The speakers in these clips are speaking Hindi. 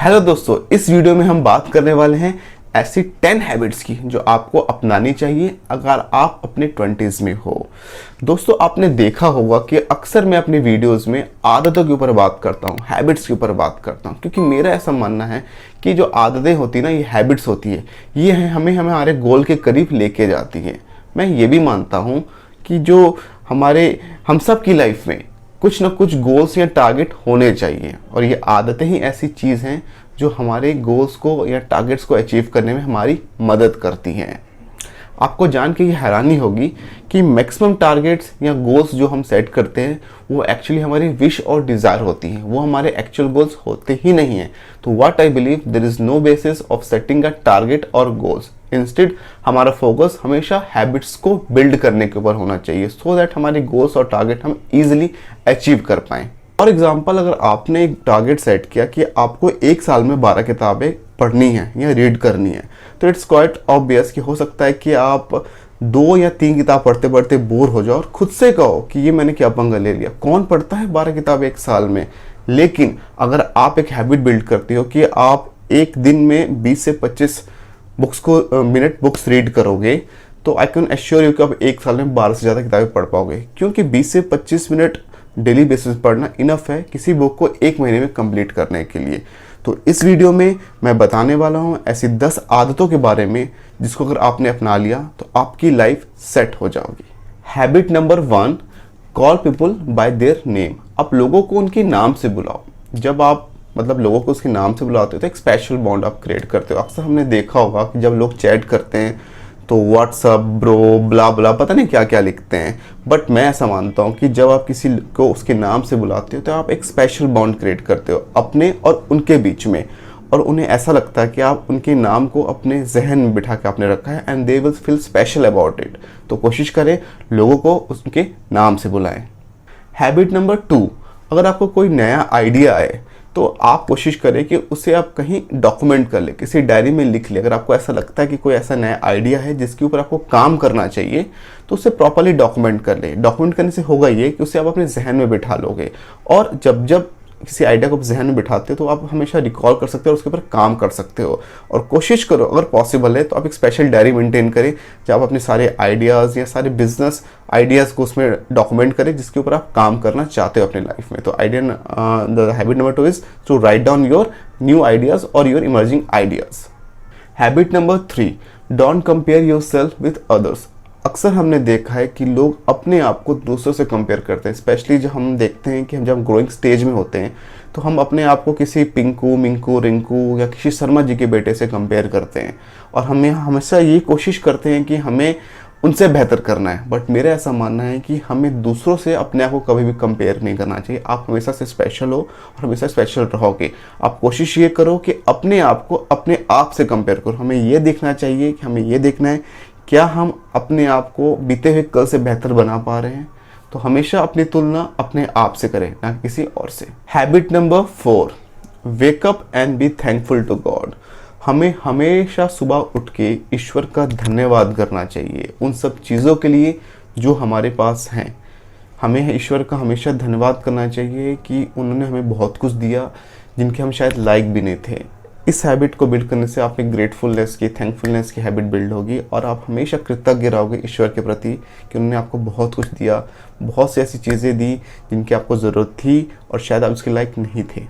हेलो दोस्तों, इस वीडियो में हम बात करने वाले हैं ऐसी 10 हैबिट्स की जो आपको अपनानी चाहिए अगर आप अपने 20s में हो। दोस्तों, आपने देखा होगा कि अक्सर मैं अपनी वीडियोस में आदतों के ऊपर बात करता हूँ, हैबिट्स के ऊपर बात करता हूँ, क्योंकि मेरा ऐसा मानना है कि जो आदतें होती है ना, ये हैबिट्स होती है, ये हमें हमारे गोल के करीब लेके जाती है। मैं ये भी मानता हूँ कि जो हम सब की लाइफ में कुछ ना कुछ गोल्स या टारगेट होने चाहिए, और ये आदतें ही ऐसी चीज़ हैं जो हमारे गोल्स को या टारगेट्स को अचीव करने में हमारी मदद करती हैं। आपको जान के ये हैरानी होगी कि मैक्सिमम टारगेट्स या गोल्स जो हम सेट करते हैं वो एक्चुअली हमारी विश और डिज़ायर होती हैं, वो हमारे एक्चुअल गोल्स होते ही नहीं हैं। तो what I believe, there is no basis of setting a target और गोल्स। इंस्टेड हमारा फोकस हमेशा हैबिट्स को बिल्ड करने के ऊपर होना चाहिए, सो दैट हमारे गोल्स और टारगेट हम ईजिली अचीव कर पाएँ। फॉर एग्जाम्पल, अगर आपने एक टारगेट सेट किया कि आपको एक साल में 12 किताबें पढ़नी है या रीड करनी है, तो इट्स क्वाइट ऑब्वियस कि हो सकता है कि आप 2 या 3 किताब पढ़ते पढ़ते बोर हो जाओ और खुद से कहो कि ये मैंने क्या पंगा ले लिया, कौन पढ़ता है 12 किताबें एक साल में। लेकिन अगर आप एक हैबिट बिल्ड करते हो कि आप एक दिन में 20 से 25 मिनट बुक्स रीड करोगे, तो आई कैन एश्योर यू कि आप एक साल में 12 से ज़्यादा किताबें पढ़ पाओगे, क्योंकि 20 से 25 मिनट डेली बेसिस पढ़ना इनफ है किसी बुक को एक महीने में कंप्लीट करने के लिए। तो इस वीडियो में मैं बताने वाला हूँ ऐसी 10 आदतों के बारे में जिसको अगर आपने अपना लिया तो आपकी लाइफ सेट हो जाएगी। Habit number 1, call people bye their name. आप लोगों को उनके नाम से बुलाओ। जब आप लोगों को उसके नाम से बुलाते हो तो एक स्पेशल बॉन्ड आप क्रिएट करते हो। अक्सर हमने देखा होगा कि जब लोग चैट करते हैं तो व्हाट्सअप ब्रो ब्ला ब्ला पता नहीं क्या क्या लिखते हैं, बट मैं ऐसा मानता हूँ कि जब आप किसी को उसके नाम से बुलाते हो तो आप एक स्पेशल बॉन्ड क्रिएट करते हो अपने और उनके बीच में, और उन्हें ऐसा लगता है कि आप उनके नाम को अपने जहन में बिठा के आपने रखा है, and they will feel special about it. तो कोशिश करें लोगों को उनके नाम से बुलाएं। हैबिट नंबर 2, अगर आपको कोई नया आइडिया आए तो आप कोशिश करें कि उसे आप कहीं डॉक्यूमेंट कर ले, किसी डायरी में लिख ले। अगर आपको ऐसा लगता है कि कोई ऐसा नया आइडिया है जिसके ऊपर आपको काम करना चाहिए, तो उसे प्रॉपर्ली डॉक्यूमेंट कर ले। डॉक्यूमेंट करने से होगा ये कि उसे आप अपने जहन में बिठा लोगे, और जब जब किसी आइडिया को जहन में बिठाते हो तो आप हमेशा रिकॉल कर सकते हो और उसके ऊपर काम कर सकते हो। और कोशिश करो, अगर पॉसिबल है तो आप एक स्पेशल डायरी मेंटेन करें जब आप अपने सारे आइडियाज़ या सारे बिजनेस आइडियाज़ को उसमें डॉक्यूमेंट करें जिसके ऊपर आप काम करना चाहते हो अपने लाइफ में। तो the habit number 2 is to write down your new ideas और your emerging ideas. Habit number 3, don't compare yourself with others. अक्सर हमने देखा है कि लोग अपने आप को दूसरों से कंपेयर करते हैं, स्पेशली जब हम देखते हैं कि हम जब ग्रोइंग स्टेज में होते हैं तो हम अपने आप को किसी पिंकू मिंकू रिंकू या किसी शर्मा जी के बेटे से कंपेयर करते हैं, और हमें हमेशा ये कोशिश करते हैं कि हमें उनसे बेहतर करना है। बट मेरा ऐसा मानना है कि हमें दूसरों से अपने आप को कभी भी कंपेयर नहीं करना चाहिए। आप हमेशा से स्पेशल हो और हमेशा स्पेशल रहोगे। आप कोशिश ये करो कि अपने आप को अपने आप से कंपेयर करो। हमें ये देखना चाहिए कि हमें ये देखना है क्या हम अपने आप को बीते हुए कल से बेहतर बना पा रहे हैं। तो हमेशा अपनी तुलना अपने आप से करें, ना किसी और से। Habit number 4, wake up and be thankful to God. हमें हमेशा सुबह उठ के ईश्वर का धन्यवाद करना चाहिए उन सब चीज़ों के लिए जो हमारे पास हैं। हमें ईश्वर का हमेशा धन्यवाद करना चाहिए कि उन्होंने हमें बहुत कुछ दिया जिनके हम शायद लायक भी नहीं थे। इस हैबिट को बिल्ड करने से आप में ग्रेटफुलनेस की, थैंकफुलनेस की हैबिट बिल्ड होगी, और आप हमेशा कृतज्ञ रहोगे ईश्वर के प्रति कि उन्होंने आपको बहुत कुछ दिया, बहुत सी ऐसी चीज़ें दी जिनकी आपको ज़रूरत थी और शायद आप उसके लायक नहीं थे।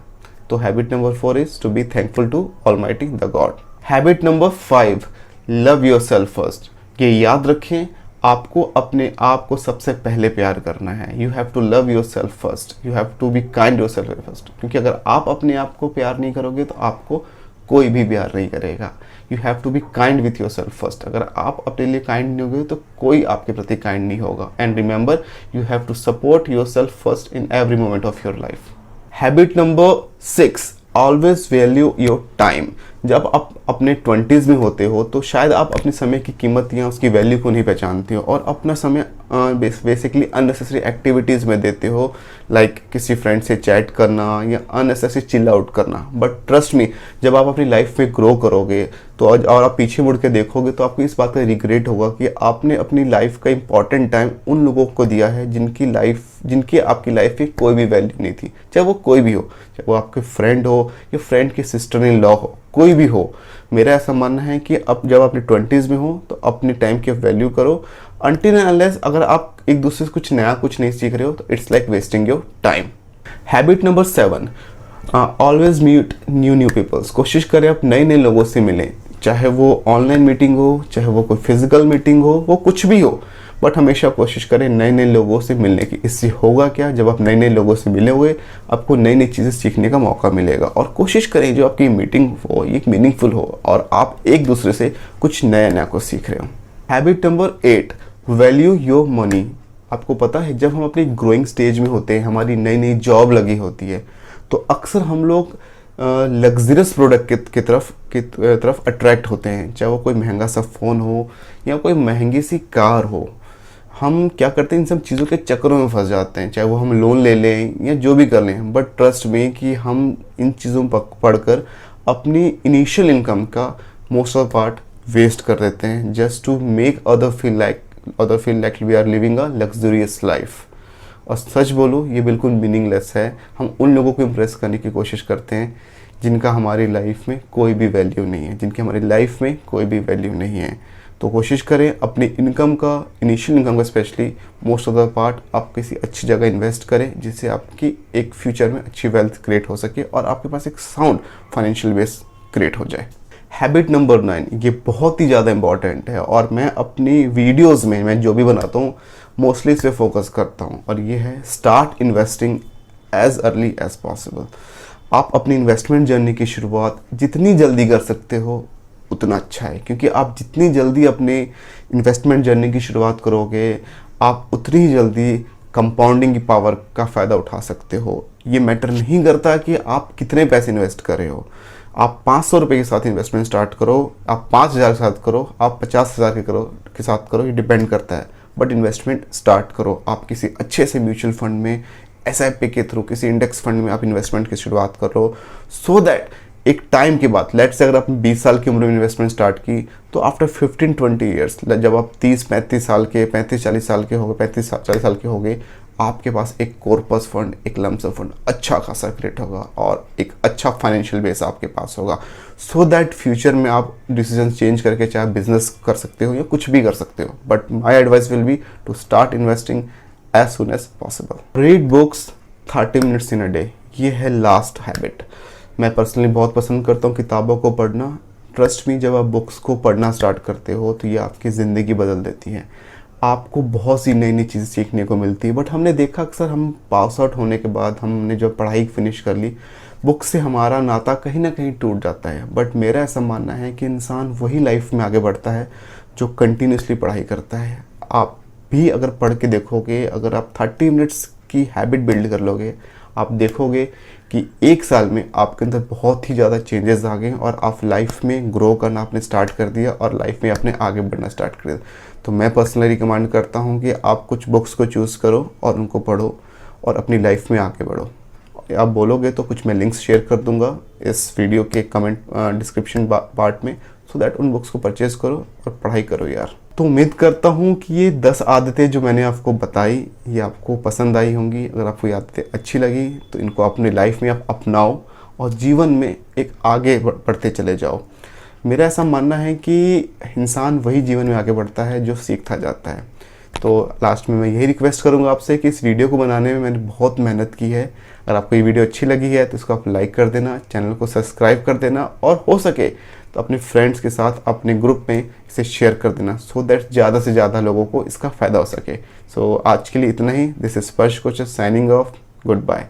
तो habit number 4 is to be thankful to almighty the God. Habit number 5, love yourself first. ये याद रखें, आपको अपने आप को सबसे पहले प्यार करना है। You have to love yourself first, you have to be kind yourself first, क्योंकि अगर आप अपने आप को प्यार नहीं करोगे तो आपको कोई भी प्यार नहीं करेगा। You have to be kind with yourself first. अगर आप अपने लिए काइंड नहीं होगे तो कोई आपके प्रति काइंड नहीं होगा। And remember, you have to support yourself first in every moment of your life. Habit number 6, always value your time. जब आप अपने 20s में होते हो तो शायद आप अपने समय की कीमत या उसकी वैल्यू को नहीं पहचानते हो और अपना समय बेसिकली अननेसेसरी एक्टिविटीज़ में देते हो, लाइक किसी फ्रेंड से चैट करना या अननेसेसरी चिल आउट करना। बट ट्रस्ट मी, जब आप अपनी लाइफ में ग्रो करोगे तो और आप पीछे मुड़ के देखोगे तो आपको इस बात का रिग्रेट होगा कि आपने अपनी लाइफ का इंपॉर्टेंट टाइम उन लोगों को दिया है जिनकी आपकी लाइफ में कोई भी वैल्यू नहीं थी, चाहे वो कोई भी हो, चाहे वो आपके फ्रेंड हो या फ्रेंड की सिस्टर इन लॉ हो, कोई भी हो। मेरा ऐसा मानना है कि अब जब अपने 20s में हो तो अपने टाइम की वैल्यू करो। अनटिल एंड अनलेस अगर आप एक दूसरे से कुछ नया कुछ नहीं सीख रहे हो तो it's like wasting your time. Habit number 7, always meet new peoples. कोशिश करें आप नए नए लोगों से मिलें, चाहे वो ऑनलाइन मीटिंग हो, चाहे वो कोई फिजिकल मीटिंग हो, वो कुछ भी हो, बट हमेशा कोशिश करें नए नए लोगों से मिलने की। इससे होगा क्या, जब आप नए नए लोगों से मिलोगे आपको नई नई चीज़ें सीखने का मौका मिलेगा। और कोशिश करें जो आपकी मीटिंग हो ये मीनिंगफुल हो और आप एक दूसरे से कुछ नया नया को सीख रहे हो। Habit number 8, value your money. आपको पता है जब हम अपनी ग्रोइंग स्टेज में होते हैं, हमारी नई नई जॉब लगी होती है, तो अक्सर हम लोग लग्जरियस प्रोडक्ट की तरफ अट्रैक्ट होते हैं, चाहे वो कोई महंगा सा फ़ोन हो या कोई महंगी सी कार हो। हम क्या करते हैं, इन सब चीज़ों के चक्करों में फंस जाते हैं, चाहे वो हम लोन ले लें या जो भी कर लें। बट ट्रस्ट में कि हम इन चीज़ों पर पढ़कर अपनी इनिशियल इनकम का मोस्ट ऑफ पार्ट वेस्ट कर देते हैं just to make other feel like we are living a luxurious life. और सच बोलो ये बिल्कुल मीनिंगलेस है। हम उन लोगों को इम्प्रेस करने की कोशिश करते हैं जिनका हमारी लाइफ में कोई भी वैल्यू नहीं है, जिनकी हमारी लाइफ में कोई भी वैल्यू नहीं है। तो कोशिश करें अपनी इनकम का, इनिशियल इनकम का specially most of the part आप किसी अच्छी जगह इन्वेस्ट करें जिससे आपकी एक फ्यूचर में अच्छी वेल्थ क्रिएट हो सके और आपके पास एक साउंड फाइनेंशियल बेस क्रिएट हो जाए। हैबिट नंबर 9, ये बहुत ही ज़्यादा इंपॉर्टेंट है और मैं अपनी वीडियोस में मैं जो भी बनाता हूँ मोस्टली इस पर फोकस करता हूँ, और ये है start investing as early as possible. आप अपनी इन्वेस्टमेंट जर्नी की शुरुआत जितनी जल्दी कर सकते हो उतना अच्छा है, क्योंकि आप जितनी जल्दी अपने इन्वेस्टमेंट जर्नी की शुरुआत करोगे आप उतनी ही जल्दी कंपाउंडिंग की पावर का फ़ायदा उठा सकते हो। ये मैटर नहीं करता कि आप कितने पैसे इन्वेस्ट कर रहे हो। आप 500 रुपये के साथ इन्वेस्टमेंट स्टार्ट करो, आप 5000 के साथ करो, आप 50,000 के साथ करो, ये डिपेंड करता है। बट इन्वेस्टमेंट स्टार्ट करो। आप किसी अच्छे से म्यूचुअल फंड में, SIP के थ्रू, किसी इंडेक्स फंड में आप इन्वेस्टमेंट की शुरुआत करो, सो दैट एक टाइम के बाद, लेट्स से अगर आपने 20 साल की उम्र में इन्वेस्टमेंट स्टार्ट की तो आफ्टर 15-20 ईयर्स, जब आप 30-35 साल के, 35-40 साल के हो गए, 35-40 साल के हो गए, आपके पास एक कॉर्पस फंड, एक लमसम फंड अच्छा खासा क्रिएट होगा और एक अच्छा फाइनेंशियल बेस आपके पास होगा, सो दैट फ्यूचर में आप डिसीजन चेंज करके चाहे बिजनेस कर सकते हो या कुछ भी कर सकते हो। But my advice will be to start investing as soon as possible. Read books 30 minutes in a day, ये है लास्ट हैबिट। मैं पर्सनली बहुत पसंद करता हूँ किताबों को पढ़ना। ट्रस्ट मी, जब आप बुक्स को पढ़ना स्टार्ट करते हो तो ये आपकी ज़िंदगी बदल देती है। आपको बहुत सी नई नई चीज़ें सीखने को मिलती है। बट हमने देखा अक्सर हम पास आउट होने के बाद, हमने जब पढ़ाई फिनिश कर ली, बुक से हमारा नाता कहीं ना कहीं टूट जाता है। बट मेरा ऐसा मानना है कि इंसान वही लाइफ में आगे बढ़ता है जो कंटिन्यूसली पढ़ाई करता है। आप भी अगर पढ़ के देखोगे, अगर आप 30 मिनट्स की हैबिट बिल्ड कर लोगे, आप देखोगे कि 1 साल में आपके अंदर बहुत ही ज़्यादा चेंजेस आ गए और आप लाइफ में ग्रो करना आपने स्टार्ट कर दिया और लाइफ में आपने आगे बढ़ना स्टार्ट कर दिया। तो मैं पर्सनली रिकमेंड करता हूँ कि आप कुछ बुक्स को चूज़ करो और उनको पढ़ो और अपनी लाइफ में आगे बढ़ो। आप बोलोगे तो कुछ मैं लिंक्स शेयर कर दूंगा इस वीडियो के कमेंट डिस्क्रिप्शन पार्ट में, सो दैट उन बुक्स को परचेज करो और पढ़ाई करो यार। तो उम्मीद करता हूँ कि ये 10 आदतें जो मैंने आपको बताई ये आपको पसंद आई होंगी। अगर आपको ये आदतें अच्छी लगी तो इनको अपनी लाइफ में आप अपनाओ और जीवन में एक आगे बढ़ते चले जाओ। मेरा ऐसा मानना है कि इंसान वही जीवन में आगे बढ़ता है जो सीखता जाता है। तो लास्ट में मैं यही रिक्वेस्ट करूंगा आपसे कि इस वीडियो को बनाने में मैंने बहुत मेहनत की है। अगर आपको ये वीडियो अच्छी लगी है तो इसको आप लाइक कर देना, चैनल को सब्सक्राइब कर देना और हो सके तो अपने फ्रेंड्स के साथ अपने ग्रुप में इसे शेयर कर देना, सो दैट ज़्यादा से ज़्यादा लोगों को इसका फ़ायदा हो सके। सो आज के लिए इतना ही। This is Sparsh coach signing off. Good bye.